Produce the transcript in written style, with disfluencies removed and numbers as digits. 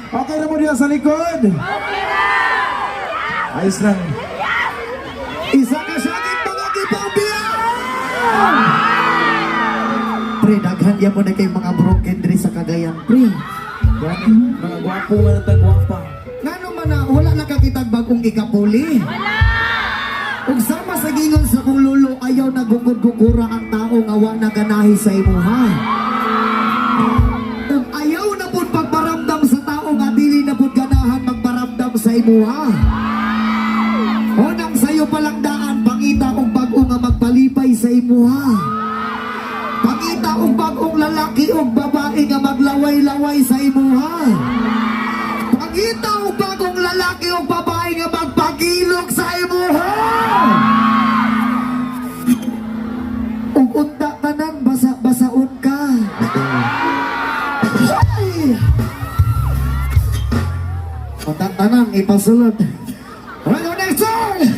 Okay na mo diya sa likod? Okay na! Ayos lang. Isa ka sa akin mga kipambiyan! Pre, daghan yan mo na kay mga broken dre sa Cagayan, pre. Gani, mga gwapo nga na tagwapa. Nga naman na, wala nakakitag bagong ikapuli. Wala! Kung sama sa gingon sa kong lulo, ayaw na gugod-gugura ang tao nga wa na ganahi sa imuha. Kung ayaw na po pagparamdam sa tao nga dili na po ganahan magparamdam sa imuha. Unang sayo palang daan, pangita kong bago nga magpalipay sa imuha. Pangita kong bagong lalaki o babae nga maglaway-laway sa imuha. Pangita kong bagong lalaki o babae nga magpagilok sa imuha. Ug unta tanan basa-basaon ka. Ay! Unta tanan ipasulod. Well, next song!